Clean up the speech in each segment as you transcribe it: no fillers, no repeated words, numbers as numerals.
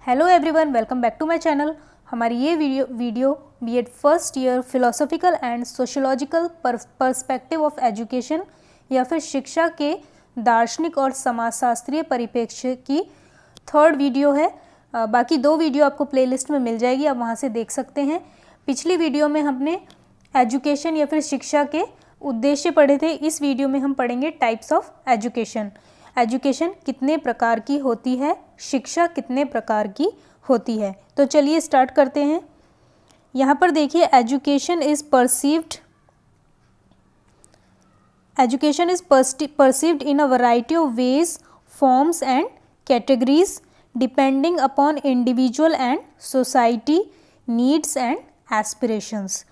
Hello everyone, welcome back to my channel. हमारी ये video B Ed first year philosophical and sociological perspective of education या फिर शिक्षा के दार्शनिक और समाजशास्त्रीय परिप्रेक्ष्य की थर्ड वीडियो है। बाकी दो वीडियो आपको प्लेलिस्ट में मिल जाएगी, आप वहाँ से देख सकते हैं। पिछली वीडियो में हमने एजुकेशन या फिर शिक्षा के उद्देश्य पढ़े थे। इस वीडियो में हम पढ़ेंगे टाइप्स ऑफ एजुकेशन। एजुकेशन कितने प्रकार की होती है, शिक्षा कितने प्रकार की होती है। तो चलिए स्टार्ट करते हैं। यहाँ पर देखिए, education is perceived in a variety of ways, forms and categories depending upon individual and society needs and aspirations.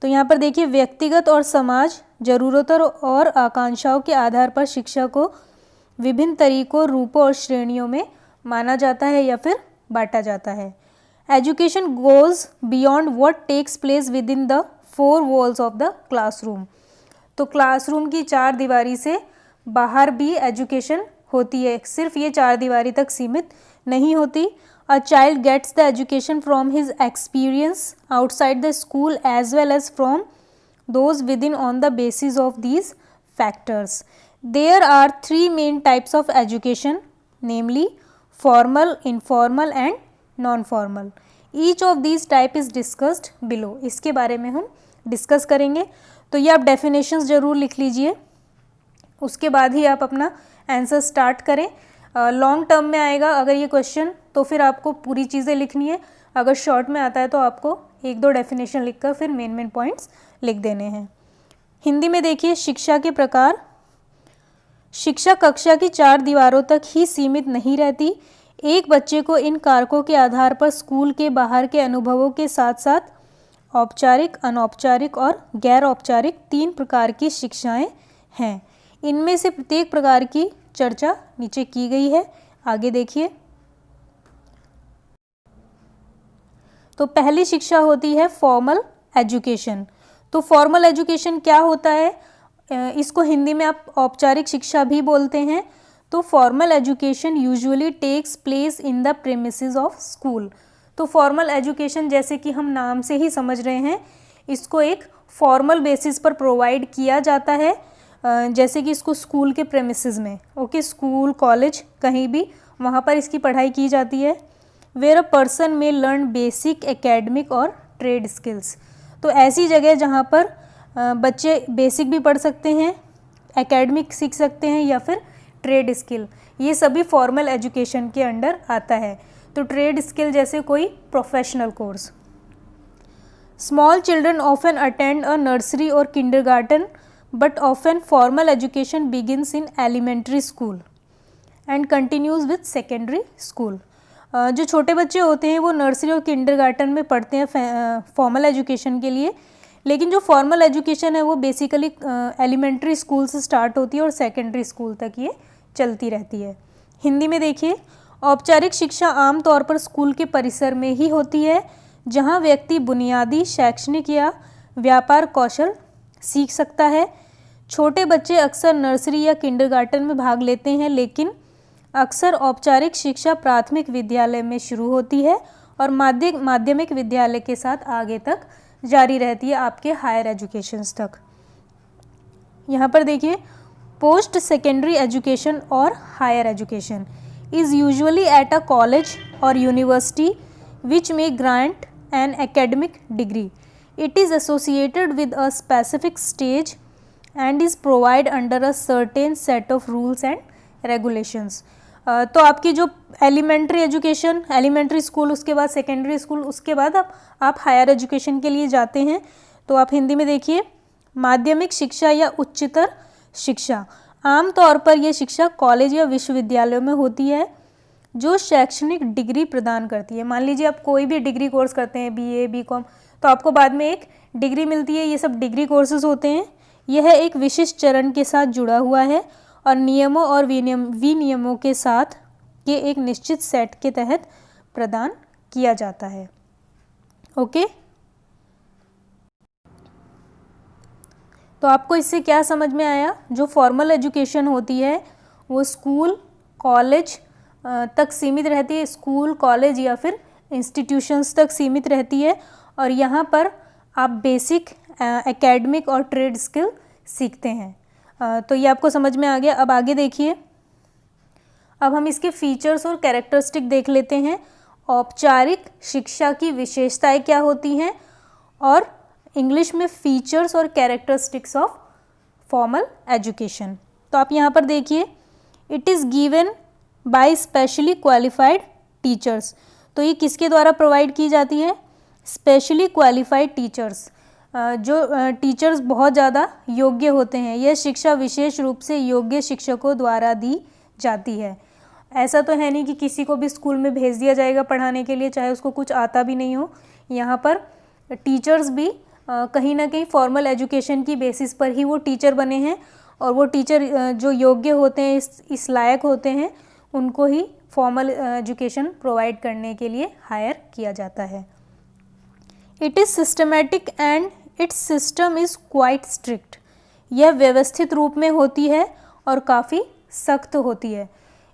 तो यहाँ पर देखिए, व्यक्तिगत और समाज जरूरतों और आकांक्षाओं के आधार पर शिक्षा को विभिन्न तरीकों, रूपों और श्रेणियों में माना जाता है या फिर बांटा जाता है। Education goes beyond what takes place within the four walls of the classroom. तो क्लासरूम की चार दीवारी से बाहर भी एजुकेशन होती है, सिर्फ ये चार दीवारी तक सीमित नहीं होती। A child gets the education from his experience outside the school as well as from those within on the basis of these factors. There are three main types of education, namely formal, informal and non-formal. Each of these type is discussed below. इसके बारे में हम discuss करेंगे। तो ये आप definitions ज़रूर लिख लीजिए, उसके बाद ही आप अपना आंसर स्टार्ट करें। लॉन्ग टर्म में आएगा अगर ये क्वेश्चन तो फिर आपको पूरी चीज़ें लिखनी है। अगर शॉर्ट में आता है तो आपको एक दो डेफिनेशन लिखकर फिर मेन पॉइंट्स लिख देने हैं। हिंदी में देखिए, शिक्षा के प्रकार। शिक्षा कक्षा की चार दीवारों तक ही सीमित नहीं रहती। एक बच्चे को इन कारकों के आधार पर स्कूल के बाहर के अनुभवों के साथ साथ औपचारिक, अनौपचारिक और गैर औपचारिक तीन प्रकार की शिक्षाएं हैं। इनमें से प्रत्येक प्रकार की चर्चा नीचे की गई है, आगे देखिए। तो पहली शिक्षा होती है फॉर्मल एजुकेशन। तो फॉर्मल एजुकेशन क्या होता है, इसको हिंदी में आप औपचारिक शिक्षा भी बोलते हैं। तो formal education usually takes place in the premises of school. तो फॉर्मल एजुकेशन जैसे कि हम नाम से ही समझ रहे हैं, इसको एक फॉर्मल बेसिस पर प्रोवाइड किया जाता है, जैसे कि इसको स्कूल के प्रेमिसेस में, ओके, स्कूल कॉलेज कहीं भी वहाँ पर इसकी पढ़ाई की जाती है। वेयर अ पर्सन में लर्न बेसिक एकेडमिक और ट्रेड स्किल्स। तो ऐसी जगह जहाँ पर बच्चे बेसिक भी पढ़ सकते हैं, एकेडमिक सीख सकते हैं या फिर ट्रेड स्किल, ये सभी फॉर्मल एजुकेशन के अंडर आता है। तो ट्रेड स्किल जैसे कोई professional course. Small children often attend a nursery और kindergarten but often formal education begins in elementary school and continues with secondary school. जो छोटे बच्चे होते हैं वो नर्सरी और किंडरगार्टन में पढ़ते हैं फॉर्मल एजुकेशन के लिए, लेकिन जो फॉर्मल एजुकेशन है वो बेसिकली एलिमेंट्री स्कूल से स्टार्ट होती है और सेकेंडरी स्कूल तक ये चलती रहती है। हिंदी में देखिए, औपचारिक शिक्षा आमतौर पर स्कूल के परिसर में ही होती है, जहां व्यक्ति बुनियादी शैक्षणिक या व्यापार कौशल सीख सकता है। छोटे बच्चे अक्सर नर्सरी या किंडरगार्टन में भाग लेते हैं, लेकिन अक्सर औपचारिक शिक्षा प्राथमिक विद्यालय में शुरू होती है और माध्यमिक विद्यालय के साथ आगे तक जारी रहती है, आपके हायर एजुकेशंस तक। यहाँ पर देखिए, पोस्ट सेकेंडरी एजुकेशन और higher education is usually at a college और university which may grant an academic degree. It is associated with a specific stage and is provide under a certain set of rules and regulations. तो आपकी जो elementary education, elementary school, उसके बाद secondary school, उसके बाद आप higher education के लिए जाते हैं। तो आप हिंदी में देखिए, माध्यमिक शिक्षा या उच्चतर शिक्षा। आमतौर पर यह शिक्षा कॉलेज या विश्वविद्यालयों में होती है जो शैक्षणिक डिग्री प्रदान करती है। मान लीजिए आप कोई भी डिग्री कोर्स करते हैं, बीए, बीकॉम, तो आपको बाद में एक डिग्री मिलती है। ये सब डिग्री कोर्सेज होते हैं। यह एक विशिष्ट चरण के साथ जुड़ा हुआ है और नियमों और विनियमों के साथ ये एक निश्चित सेट के तहत प्रदान किया जाता है, ओके। तो आपको इससे क्या समझ में आया, जो फॉर्मल एजुकेशन होती है वो स्कूल, कॉलेज, तक सीमित रहती है, स्कूल कॉलेज या फिर इंस्टीट्यूशंस तक सीमित रहती है, और यहाँ पर आप बेसिक एकेडमिक और ट्रेड स्किल सीखते हैं। तो ये आपको समझ में आ गया। अब आगे देखिए, अब हम इसके फीचर्स और कैरेक्टरिस्टिक देख लेते हैं। औपचारिक शिक्षा की विशेषताएं क्या होती हैं, और इंग्लिश में फीचर्स और कैरेक्टरिस्टिक्स ऑफ फॉर्मल एजुकेशन। तो आप यहाँ पर देखिए, it is given by specially qualified teachers. तो ये किसके द्वारा प्रोवाइड की जाती है? स्पेशली क्वालिफाइड टीचर्स, जो टीचर्स बहुत ज़्यादा योग्य होते हैं। यह शिक्षा विशेष रूप से योग्य शिक्षकों द्वारा दी जाती है। ऐसा तो है नहीं कि किसी को भी स्कूल में भेज दिया जाएगा पढ़ाने के लिए, चाहे उसको कुछ आता भी नहीं हो। यहाँ पर टीचर्स भी कहीं ना कहीं फॉर्मल एजुकेशन की बेसिस पर ही वो टीचर बने हैं, और वो टीचर जो योग्य होते हैं, इस लायक होते हैं, उनको ही फॉर्मल एजुकेशन प्रोवाइड करने के लिए हायर किया जाता है। It is systematic and it's system is quite strict. यह व्यवस्थित रूप में होती है और काफ़ी सख्त होती है।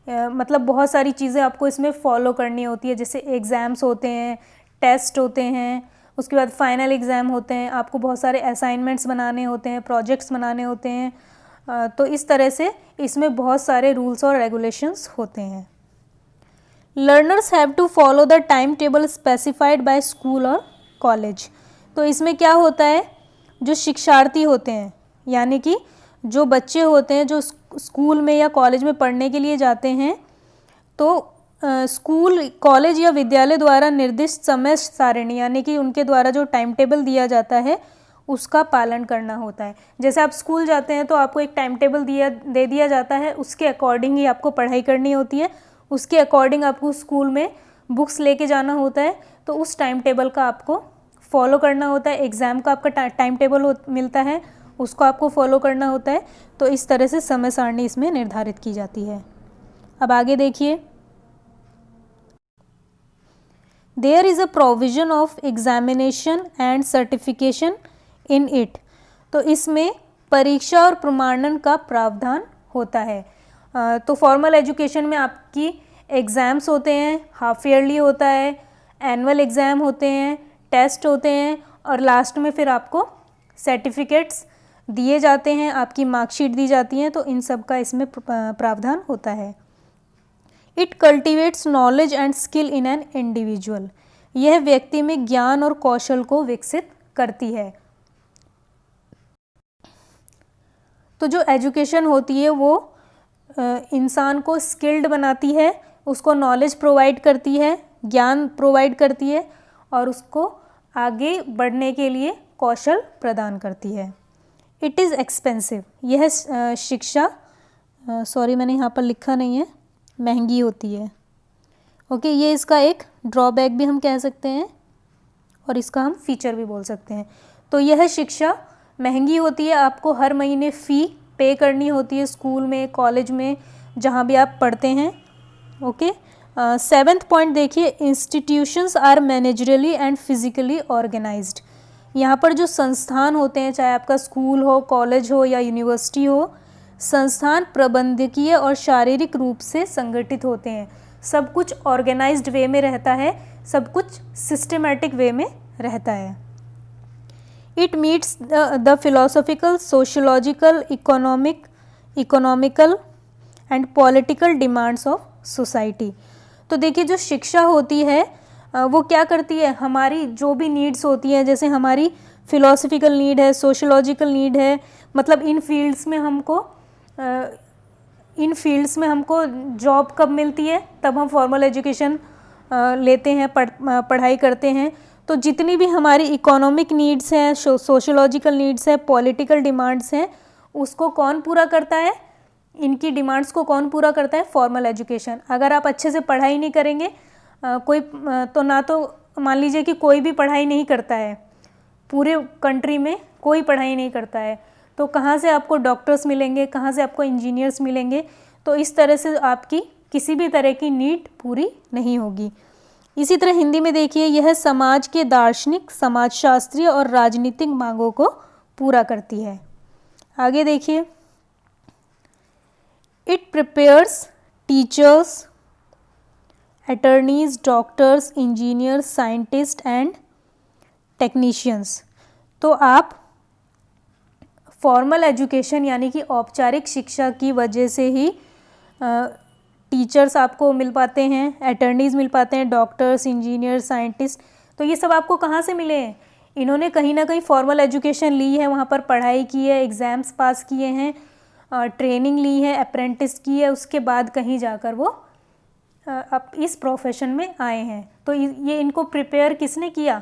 मतलब बहुत सारी चीज़ें आपको इसमें फॉलो करनी होती है, जैसे एग्ज़ाम्स होते हैं, टेस्ट होते हैं, उसके बाद फाइनल एग्ज़ाम होते हैं, आपको बहुत सारे असाइनमेंट्स बनाने होते हैं, प्रोजेक्ट्स बनाने होते हैं। तो इस तरह से इसमें बहुत सारे रूल्स और रेगुलेशंस होते हैं। Learners have to follow the time table specified by school और कॉलेज। तो इसमें क्या होता है, जो शिक्षार्थी होते हैं, यानी कि जो बच्चे होते हैं जो स्कूल में या कॉलेज में पढ़ने के लिए जाते हैं, तो स्कूल कॉलेज या विद्यालय द्वारा निर्दिष्ट समय सारिणी, यानी कि उनके द्वारा जो टाइम टेबल दिया जाता है उसका पालन करना होता है। जैसे आप स्कूल जाते हैं तो आपको एक टाइम टेबल दे दिया जाता है, उसके अकॉर्डिंग ही आपको पढ़ाई करनी होती है, उसके अकॉर्डिंग आपको स्कूल में बुक्स लेके जाना होता है, तो उस टाइम टेबल का आपको फॉलो करना होता है। एग्ज़ाम का आपका टाइम टेबल मिलता है, उसको आपको फॉलो करना होता है। तो इस तरह से समय सारणी इसमें निर्धारित की जाती है। अब आगे देखिए, there is a provision of examination and certification in it. तो इसमें परीक्षा और प्रमाणन का प्रावधान होता है। तो फॉर्मल एजुकेशन में आपकी एग्ज़ाम्स होते हैं, हाफ ईयरली होता है, एनुअल एग्ज़ाम होते हैं, टेस्ट होते हैं, और लास्ट में फिर आपको सर्टिफिकेट्स दिए जाते हैं, आपकी मार्कशीट दी जाती हैं। तो इन सब का इसमें प्रावधान होता है। It cultivates knowledge and skill in an individual. यह व्यक्ति में ज्ञान और कौशल को विकसित करती है। तो जो एजुकेशन होती है वो इंसान को स्किल्ड बनाती है, उसको नॉलेज प्रोवाइड करती है, ज्ञान प्रोवाइड करती है, और उसको आगे बढ़ने के लिए कौशल प्रदान करती है। It is expensive. यह शिक्षा सॉरी मैंने यहाँ पर लिखा नहीं है, महंगी होती है। ओके, ये इसका एक ड्रॉबैक भी हम कह सकते हैं, और इसका हम फीचर भी बोल सकते हैं। तो यह शिक्षा महंगी होती है, आपको हर महीने फ़ी पे करनी होती है स्कूल में, कॉलेज में, जहाँ भी आप पढ़ते हैं। ओके, 7th पॉइंट देखिए, institutions are managerially and physically organized. यहाँ पर जो संस्थान होते हैं, चाहे आपका स्कूल हो, कॉलेज हो या यूनिवर्सिटी हो, संस्थान प्रबंधकीय और शारीरिक रूप से संगठित होते हैं। सब कुछ ऑर्गेनाइज्ड वे में रहता है, सब कुछ सिस्टमेटिक वे में रहता है। It meets the philosophical, sociological, economical and political demands of society. तो देखिए, जो शिक्षा होती है वो क्या करती है, हमारी जो भी नीड्स होती हैं, जैसे हमारी फिलोसफिकल नीड है, सोशोलॉजिकल नीड है, मतलब इन फील्ड्स में हमको जॉब कब मिलती है, तब हम फॉर्मल एजुकेशन लेते हैं, पढ़ाई करते हैं। तो जितनी भी हमारी इकोनॉमिक नीड्स हैं, सोशोलॉजिकल नीड्स हैं, पॉलिटिकल डिमांड्स हैं, उसको कौन पूरा करता है, इनकी डिमांड्स को कौन पूरा करता है, फॉर्मल एजुकेशन। अगर आप अच्छे से पढ़ाई नहीं करेंगे, तो मान लीजिए कि कोई भी पढ़ाई नहीं करता है, पूरे कंट्री में कोई पढ़ाई नहीं करता है, तो कहाँ से आपको डॉक्टर्स मिलेंगे, कहाँ से आपको इंजीनियर्स मिलेंगे। तो इस तरह से आपकी किसी भी तरह की नीड पूरी नहीं होगी। इसी तरह हिंदी में देखिए, यह समाज के दार्शनिक, समाजशास्त्रीय और राजनीतिक मांगों को पूरा करती है। आगे देखिए, it prepares teachers, attorneys, doctors, engineers, scientist and technicians. तो आप फॉर्मल एजुकेशन यानी कि औपचारिक शिक्षा की वजह से ही टीचर्स आपको मिल पाते हैं, अटर्नीज मिल पाते हैं, डॉक्टर्स, इंजीनियर, साइंटिस्ट। तो ये सब आपको कहाँ से मिले हैं? इन्होंने कहीं ना कहीं फॉर्मल एजुकेशन ली है, वहाँ पर पढ़ाई की है, एग्ज़ाम्स पास किए हैं, ट्रेनिंग ली है, अप्रेंटिस की है, उसके बाद कहीं जाकर वो अब इस प्रोफेशन में आए हैं। तो ये इनको प्रिपेयर किसने किया?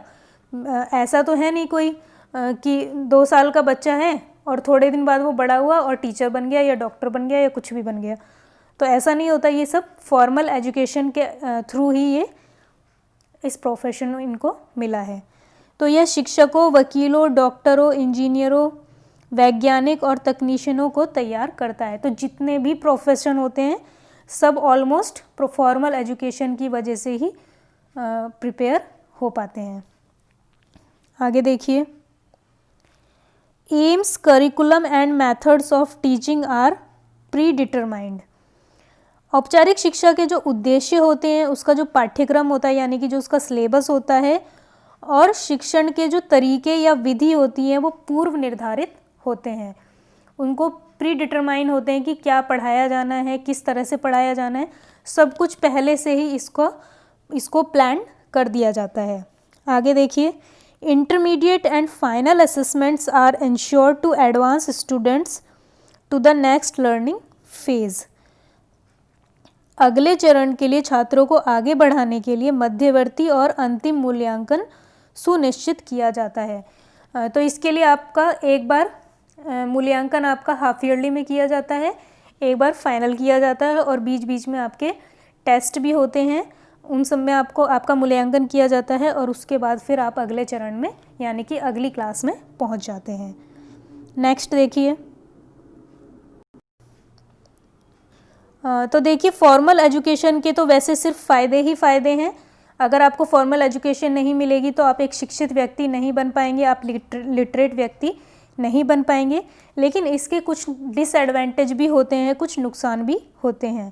ऐसा तो है नहीं कोई कि 2 साल का बच्चा है और थोड़े दिन बाद वो बड़ा हुआ और टीचर बन गया या डॉक्टर बन गया या कुछ भी बन गया। तो ऐसा नहीं होता, ये सब फॉर्मल एजुकेशन के थ्रू ही ये इस प्रोफेशन इनको मिला है। तो यह शिक्षकों, वकीलों, डॉक्टरों, इंजीनियरों, वैज्ञानिक और तकनीशियनों को तैयार करता है। तो जितने भी प्रोफेशन होते हैं सब ऑलमोस्ट फॉर्मल एजुकेशन की वजह से ही प्रिपेयर हो पाते हैं। आगे देखिए, aims, curriculum and methods of teaching are predetermined. औपचारिक शिक्षा के जो उद्देश्य होते हैं, उसका जो पाठ्यक्रम होता है यानी कि जो उसका सिलेबस होता है, और शिक्षण के जो तरीके या विधि होती है वो पूर्व निर्धारित होते हैं। उनको प्री डिटरमाइन होते हैं कि क्या पढ़ाया जाना है, किस तरह से पढ़ाया जाना है, सब कुछ पहले से ही इसको प्लान कर दिया जाता है। आगे देखिए, intermediate and final assessments are ensure to advance students to the next learning phase. अगले चरण के लिए छात्रों को आगे बढ़ाने के लिए मध्यवर्ती और अंतिम मूल्यांकन सुनिश्चित किया जाता है। तो इसके लिए आपका एक बार मूल्यांकन आपका हाफ ईयरली में किया जाता है, एक बार फाइनल किया जाता है और बीच बीच में आपके टेस्ट भी होते हैं, उन सब में आपका मूल्यांकन किया जाता है और उसके बाद फिर आप अगले चरण में यानी कि अगली क्लास में पहुंच जाते हैं। नेक्स्ट देखिए, तो देखिए फॉर्मल एजुकेशन के तो वैसे सिर्फ फ़ायदे ही फ़ायदे हैं। अगर आपको फॉर्मल एजुकेशन नहीं मिलेगी तो आप एक शिक्षित व्यक्ति नहीं बन पाएंगे, आप लिटरेट व्यक्ति नहीं बन पाएंगे। लेकिन इसके कुछ डिसएडवांटेज भी होते हैं, कुछ नुकसान भी होते हैं।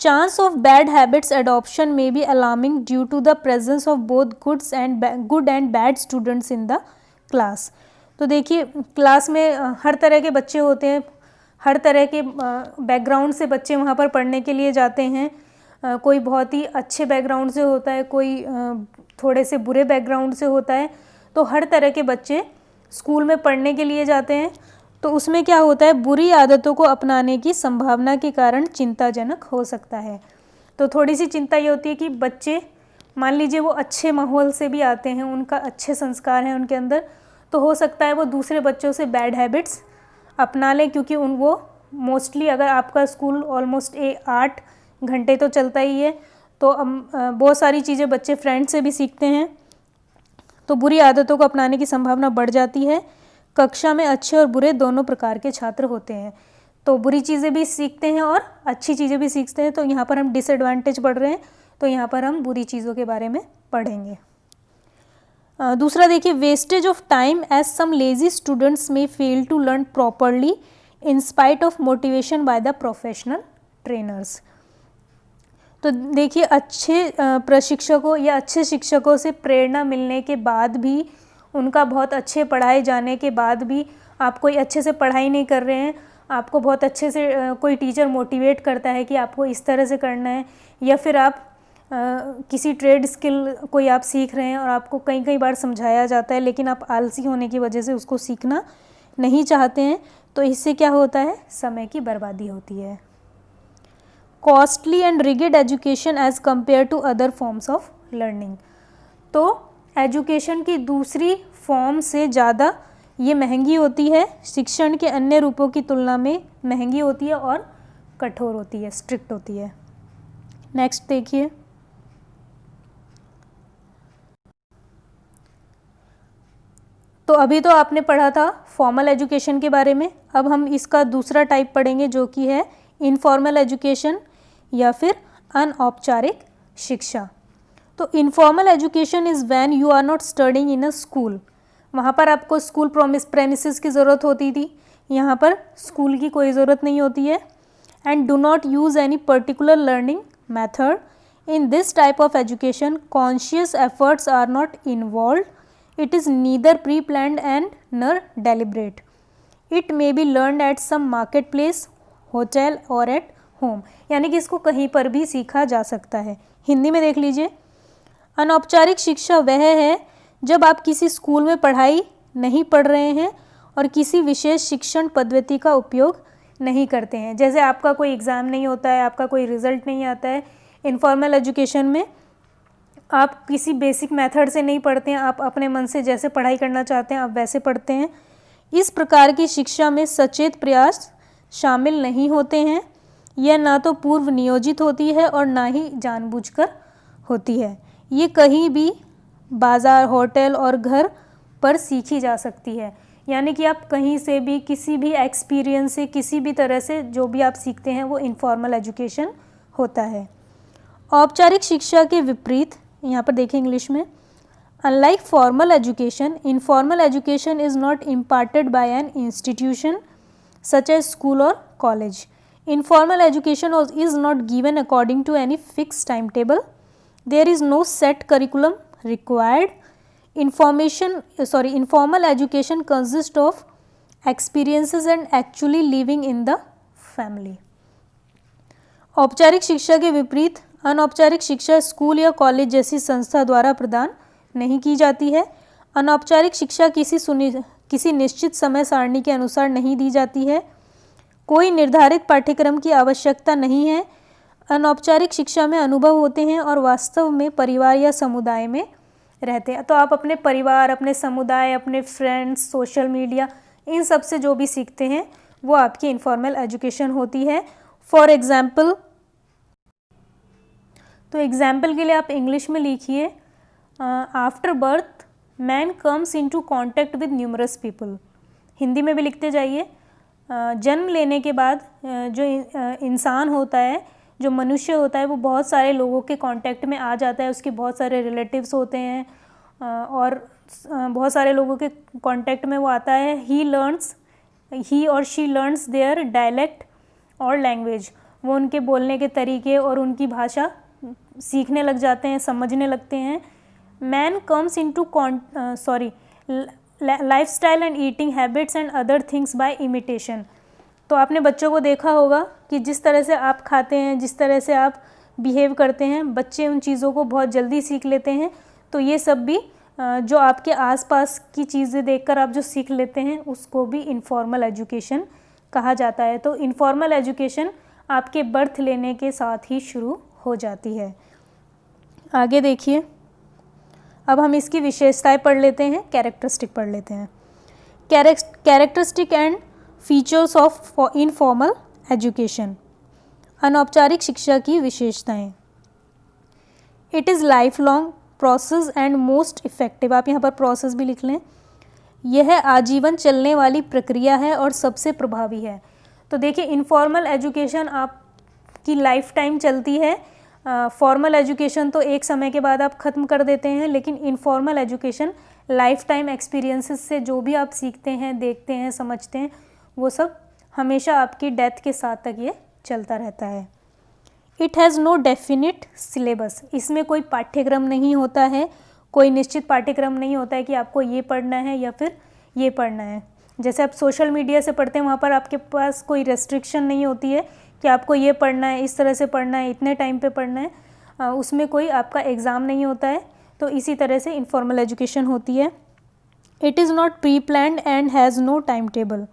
Chance of bad habits adoption में be alarming due to the presence of both good and bad students in the class. तो देखिए क्लास में हर तरह के बच्चे होते हैं, हर तरह के बैकग्राउंड से बच्चे वहाँ पर पढ़ने के लिए जाते हैं। कोई बहुत ही अच्छे बैकग्राउंड से होता है, कोई थोड़े से बुरे बैकग्राउंड से होता है। तो हर तरह के बच्चे स्कूल में पढ़ने के लिए जाते हैं। तो उसमें क्या होता है, बुरी आदतों को अपनाने की संभावना के कारण चिंताजनक हो सकता है। तो थोड़ी सी चिंता ये होती है कि बच्चे मान लीजिए वो अच्छे माहौल से भी आते हैं, उनका अच्छे संस्कार हैं उनके अंदर, तो हो सकता है वो दूसरे बच्चों से बैड हैबिट्स अपना लें, क्योंकि वो मोस्टली अगर आपका स्कूल ऑलमोस्ट 8 घंटे तो चलता ही है, तो बहुत सारी चीज़ें बच्चे फ्रेंड से भी सीखते हैं। तो बुरी आदतों को अपनाने की संभावना बढ़ जाती है। कक्षा में अच्छे और बुरे दोनों प्रकार के छात्र होते हैं, तो बुरी चीज़ें भी सीखते हैं और अच्छी चीज़ें भी सीखते हैं। तो यहाँ पर हम डिसएडवांटेज पढ़ रहे हैं, तो यहाँ पर हम बुरी चीज़ों के बारे में पढ़ेंगे। दूसरा देखिए, wastage of time as some lazy students में fail to learn properly in spite of motivation by the professional trainers. तो देखिए अच्छे प्रशिक्षकों या अच्छे शिक्षकों से प्रेरणा मिलने के बाद भी, उनका बहुत अच्छे पढ़ाए जाने के बाद भी आप कोई अच्छे से पढ़ाई नहीं कर रहे हैं, आपको बहुत अच्छे से कोई टीचर मोटिवेट करता है कि आपको इस तरह से करना है, या फिर आप किसी ट्रेड स्किल कोई आप सीख रहे हैं और आपको कई बार समझाया जाता है लेकिन आप आलसी होने की वजह से उसको सीखना नहीं चाहते हैं, तो इससे क्या होता है, समय की बर्बादी होती है। Costly and rigid education as compare to other forms of learning. तो एजुकेशन की दूसरी फॉर्म से ज़्यादा ये महंगी होती है, शिक्षण के अन्य रूपों की तुलना में महंगी होती है और कठोर होती है, स्ट्रिक्ट होती है। नेक्स्ट देखिए, तो अभी तो आपने पढ़ा था फॉर्मल एजुकेशन के बारे में, अब हम इसका दूसरा टाइप पढ़ेंगे जो कि है इनफॉर्मल एजुकेशन या फिर अनौपचारिक शिक्षा। तो informal education is when you are not studying in a school. वहाँ पर आपको स्कूल प्रेमिसेस की ज़रूरत होती थी, यहाँ पर स्कूल की कोई ज़रूरत नहीं होती है। And do not use any particular learning method In this type of education, conscious efforts are not involved. It is neither pre-planned and nor deliberate. It may be learned at some marketplace, hotel or at home. यानी कि इसको कहीं पर भी सीखा जा सकता है। हिंदी में देख लीजिए, अनौपचारिक शिक्षा वह है जब आप किसी स्कूल में पढ़ाई नहीं पढ़ रहे हैं और किसी विशेष शिक्षण पद्धति का उपयोग नहीं करते हैं। जैसे आपका कोई एग्ज़ाम नहीं होता है, आपका कोई रिज़ल्ट नहीं आता है। इनफॉर्मल एजुकेशन में आप किसी बेसिक मेथड से नहीं पढ़ते हैं, आप अपने मन से जैसे पढ़ाई करना चाहते हैं आप वैसे पढ़ते हैं। इस प्रकार की शिक्षा में सचेत प्रयास शामिल नहीं होते हैं। यह ना तो पूर्व नियोजित होती है और ना ही जानबूझकर होती है। ये कहीं भी बाज़ार, होटल और घर पर सीखी जा सकती है। यानी कि आप कहीं से भी, किसी भी एक्सपीरियंस से, किसी भी तरह से जो भी आप सीखते हैं वो इनफॉर्मल एजुकेशन होता है। औपचारिक शिक्षा के विपरीत, यहाँ पर देखें इंग्लिश में, unlike formal education, informal education is not imparted by an institution such as school और college. Informal education is not given according to any fixed timetable. There is no set curriculum required. Informal education consists of experiences and actually living in the family. औपचारिक शिक्षा के विपरीत अनौपचारिक शिक्षा school या college जैसी संस्था द्वारा प्रदान नहीं की जाती है. अनौपचारिक शिक्षा किसी निश्चित समय सारणी के अनुसार नहीं दी जाती है. कोई निर्धारित पाठ्यक्रम की आवश्यकता नहीं है. अनौपचारिक शिक्षा में अनुभव होते हैं और वास्तव में परिवार या समुदाय में रहते हैं. तो आप अपने परिवार, अपने समुदाय, अपने फ्रेंड्स, सोशल मीडिया, इन सब से जो भी सीखते हैं वो आपकी इनफॉर्मल एजुकेशन होती है. फॉर एग्ज़ाम्पल, तो एग्ज़ाम्पल के लिए आप इंग्लिश में लिखिए, after birth man comes into contact with numerous people. Hindi में भी लिखते जाइए. जन्म लेने के बाद जो इंसान होता है, जो मनुष्य होता है, वो बहुत सारे लोगों के कांटेक्ट में आ जाता है. उसके बहुत सारे रिलेटिव्स होते हैं और बहुत सारे लोगों के कांटेक्ट में वो आता है. ही और शी लर्न्स देयर डायलेक्ट और लैंग्वेज. वो उनके बोलने के तरीके और उनकी भाषा सीखने लग जाते हैं, समझने लगते हैं. Man comes into lifestyle and eating habits and other things by imitation. तो आपने बच्चों को देखा होगा कि जिस तरह से आप खाते हैं, जिस तरह से आप बिहेव करते हैं, बच्चे उन चीज़ों को बहुत जल्दी सीख लेते हैं. तो ये सब भी जो आपके आसपास की चीज़ें देखकर आप जो सीख लेते हैं उसको भी इनफॉर्मल एजुकेशन कहा जाता है. तो इनफॉर्मल एजुकेशन आपके बर्थ लेने के साथ ही शुरू हो जाती है. आगे देखिए, अब हम इसकी विशेषताएं पढ़ लेते हैं, कैरेक्टरिस्टिक पढ़ लेते हैं. Characteristic and features of informal education. अनौपचारिक शिक्षा की विशेषताएं. It is life long process and most effective. आप यहाँ पर प्रोसेस भी लिख लें. यह आजीवन चलने वाली प्रक्रिया है और सबसे प्रभावी है. तो देखिए, इनफॉर्मल एजुकेशन आपकी लाइफ टाइम चलती है. फॉर्मल एजुकेशन तो एक समय के बाद आप ख़त्म कर देते हैं, लेकिन informal education life time experiences से जो भी आप सीखते हैं, देखते हैं, समझते हैं, वो सब हमेशा आपकी डेथ के साथ तक ये चलता रहता है. It has no definite syllabus. इसमें कोई पाठ्यक्रम नहीं होता है, कोई निश्चित पाठ्यक्रम नहीं होता है कि आपको ये पढ़ना है या फिर ये पढ़ना है. जैसे आप सोशल मीडिया से पढ़ते हैं, वहाँ पर आपके पास कोई रेस्ट्रिक्शन नहीं होती है कि आपको ये पढ़ना है, इस तरह से पढ़ना है, इतने टाइम पे पढ़ना है. उसमें कोई आपका एग्ज़ाम नहीं होता है. तो इसी तरह से इनफॉर्मल एजुकेशन होती है. It is not preplanned and has no time table.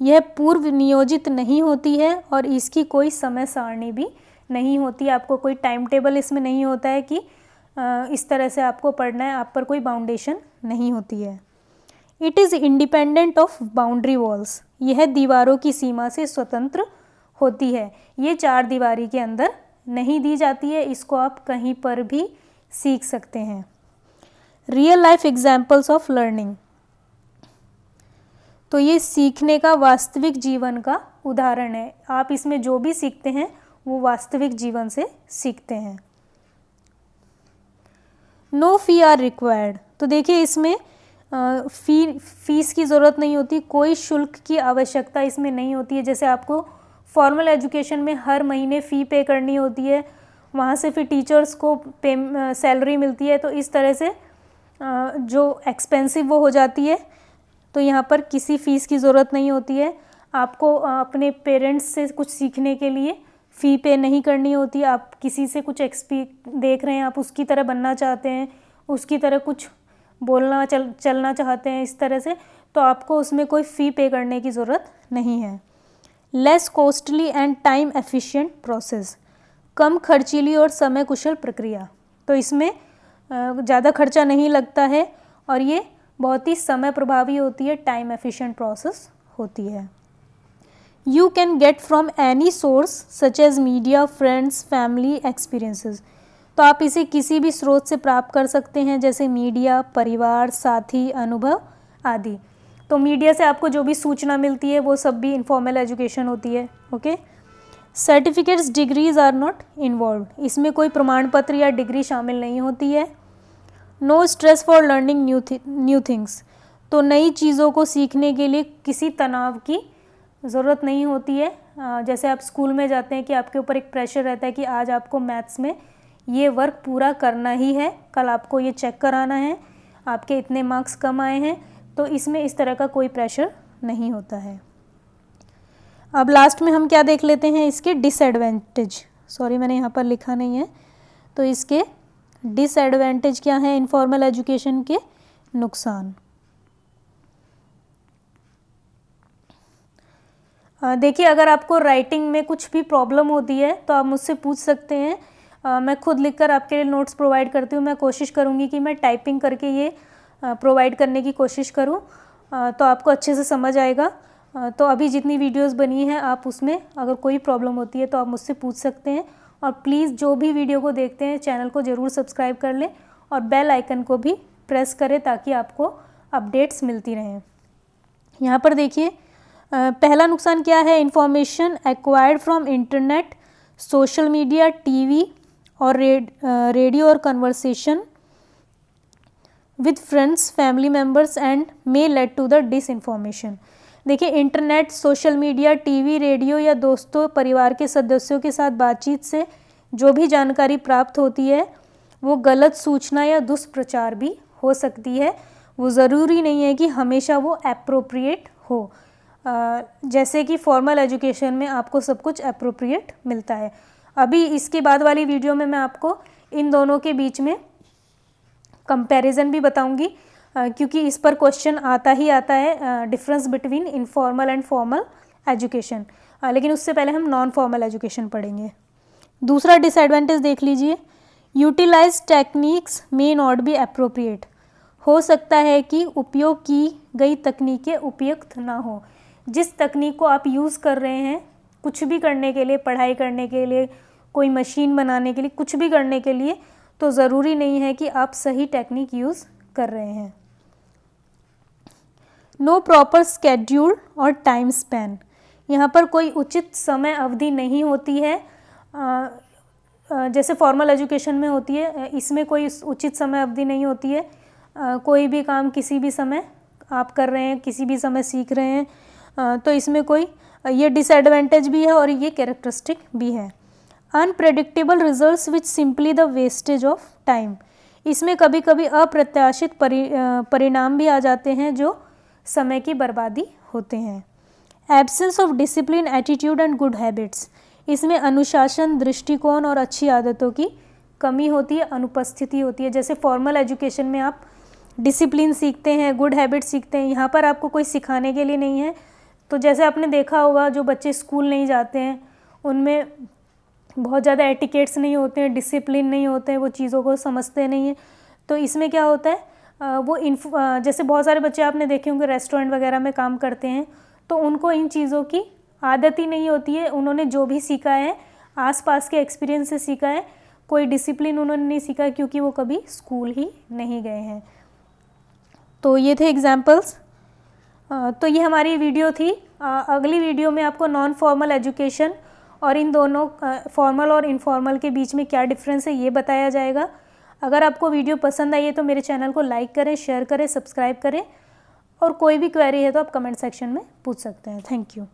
यह पूर्व नियोजित नहीं होती है और इसकी कोई समय सारणी भी नहीं होती. आपको कोई टाइम टेबल इसमें नहीं होता है कि इस तरह से आपको पढ़ना है, आप पर कोई बाउंडेशन नहीं होती है. It is independent of boundary walls. यह दीवारों की सीमा से स्वतंत्र होती है. ये चार दीवारी के अंदर नहीं दी जाती है. इसको आप कहीं पर भी सीख सकते हैं. Real life examples of learning. तो ये सीखने का वास्तविक जीवन का उदाहरण है. आप इसमें जो भी सीखते हैं वो वास्तविक जीवन से सीखते हैं. No fee are required. तो देखिए, इसमें फीस की ज़रूरत नहीं होती, कोई शुल्क की आवश्यकता इसमें नहीं होती है. जैसे आपको फॉर्मल एजुकेशन में हर महीने फ़ी पे करनी होती है वहाँ से फिर टीचर्स को सैलरी मिलती है, तो इस तरह से जो एक्सपेंसिव वो हो जाती है। तो यहाँ पर किसी फ़ीस की ज़रूरत नहीं होती है, आपको अपने पेरेंट्स से कुछ सीखने के लिए फ़ी पे नहीं करनी होती। आप किसी से कुछ देख रहे हैं, आप उसकी तरह बनना चाहते हैं, उसकी तरह कुछ बोलना चलना चाहते हैं इस तरह से, तो आपको उसमें कोई फ़ी पे करने की ज़रूरत नहीं है। Less costly and time efficient process, कम खर्चीली और समय कुशल प्रक्रिया। तो इसमें ज़्यादा खर्चा नहीं लगता है और ये बहुत ही समय प्रभावी होती है, टाइम एफिशिएंट प्रोसेस होती है। You can get from any source such as media, friends, family, experiences. तो आप इसे किसी भी स्रोत से प्राप्त कर सकते हैं, जैसे मीडिया, परिवार, साथी, अनुभव आदि। तो मीडिया से आपको जो भी सूचना मिलती है वो सब भी इनफॉर्मल एजुकेशन होती है। Okay. Certificates, degrees are not involve, इसमें कोई प्रमाण पत्र या डिग्री शामिल नहीं होती है। No stress for learning new things, तो नई चीज़ों को सीखने के लिए किसी तनाव की ज़रूरत नहीं होती है। जैसे आप स्कूल में जाते हैं कि आपके ऊपर एक प्रेशर रहता है कि आज आपको मैथ्स में ये वर्क पूरा करना ही है, कल आपको ये चेक कराना है, आपके इतने मार्क्स कम आए हैं, तो इसमें इस तरह का कोई प्रेशर नहीं होता है। अब लास्ट में हम क्या देख लेते हैं, इसके डिसएडवांटेज। सॉरी, मैंने यहाँ पर लिखा नहीं है, तो इसके डिसएडवांटेज क्या है इनफॉर्मल एजुकेशन के, नुकसान। देखिए, अगर आपको राइटिंग में कुछ भी प्रॉब्लम होती है तो आप मुझसे पूछ सकते हैं। मैं खुद लिखकर आपके लिए नोट्स प्रोवाइड करती हूँ। मैं कोशिश करूँगी कि मैं टाइपिंग करके ये प्रोवाइड करने की कोशिश करूँ, तो आपको अच्छे से समझ आएगा। तो अभी जितनी वीडियोस बनी हैं, आप उसमें अगर कोई प्रॉब्लम होती है तो आप मुझसे पूछ सकते हैं। और प्लीज़ जो भी वीडियो को देखते हैं, चैनल को ज़रूर सब्सक्राइब कर लें और बेल आइकन को भी प्रेस करें ताकि आपको अपडेट्स मिलती रहें। यहाँ पर देखिए, पहला नुकसान क्या है, information acquired from internet, social media, TV और रेडियो और conversation with friends, family members and may lead to the disinformation. देखिए, internet, social media, TV, radio या दोस्तों, परिवार के सदस्यों के साथ बातचीत से जो भी जानकारी प्राप्त होती है वो गलत सूचना या दुष्प्रचार भी हो सकती है। वो ज़रूरी नहीं है कि हमेशा वो एप्रोप्रिएट हो। जैसे कि फॉर्मल एजुकेशन में आपको सब कुछ एप्रोप्रिएट मिलता है। अभी इसके बाद वाली वीडियो में मैं आपको इन दोनों के बीच में कंपैरिजन भी बताऊंगी, क्योंकि इस पर क्वेश्चन आता ही आता है, difference between informal and formal education. लेकिन उससे पहले हम नॉन फॉर्मल एजुकेशन पढ़ेंगे। दूसरा डिसएडवांटेज देख लीजिए, utilize techniques may not be appropriate. हो सकता है कि उपयोग की गई तकनीकें उपयुक्त ना हो। जिस तकनीक को आप यूज़ कर रहे हैं कुछ भी करने के लिए, पढ़ाई करने के लिए, कोई मशीन बनाने के लिए, कुछ भी करने के लिए, तो ज़रूरी नहीं है कि आप सही टेक्निक यूज़ कर रहे हैं। नो प्रॉपर स्केड्यूल और टाइम स्पैन, यहाँ पर कोई उचित समय अवधि नहीं होती है। जैसे फॉर्मल एजुकेशन में होती है, इसमें कोई उचित समय अवधि नहीं होती है। कोई भी काम किसी भी समय आप कर रहे हैं, किसी भी समय सीख रहे हैं, तो इसमें कोई ये डिसएडवांटेज भी है और ये कैरेक्टरिस्टिक भी है। Unpredictable results which simply the wastage of time, इसमें कभी कभी अप्रत्याशित परिणाम भी आ जाते हैं जो समय की बर्बादी होते हैं। Absence of discipline, attitude and good habits, इसमें अनुशासन, दृष्टिकोण और अच्छी आदतों की कमी होती है, अनुपस्थिति होती है। जैसे फॉर्मल एजुकेशन में आप डिसिप्लिन सीखते हैं, गुड हैबिट सीखते हैं, यहाँ पर आपको कोई सिखाने के लिए नहीं है। तो जैसे आपने देखा होगा, जो बच्चे स्कूल नहीं जाते हैं उनमें बहुत ज़्यादा एटिकेट्स नहीं होते हैं, डिसिप्लिन नहीं होते हैं, वो चीज़ों को समझते नहीं हैं। तो इसमें क्या होता है, जैसे बहुत सारे बच्चे आपने देखे होंगे रेस्टोरेंट वगैरह में काम करते हैं, तो उनको इन चीज़ों की आदत ही नहीं होती है। उन्होंने जो भी सीखा है आसपास के एक्सपीरियंस से सीखा है, कोई डिसिप्लिन उन्होंने नहीं सीखा क्योंकि वो कभी स्कूल ही नहीं गए हैं। तो ये थे एग्जाम्पल्स। तो ये हमारी वीडियो थी। अगली वीडियो में आपको नॉन फॉर्मल एजुकेशन और इन दोनों फॉर्मल और इनफॉर्मल के बीच में क्या डिफरेंस है ये बताया जाएगा। अगर आपको वीडियो पसंद आई है तो मेरे चैनल को लाइक करें, शेयर करें, सब्सक्राइब करें और कोई भी क्वेरी है तो आप कमेंट सेक्शन में पूछ सकते हैं। Thank you.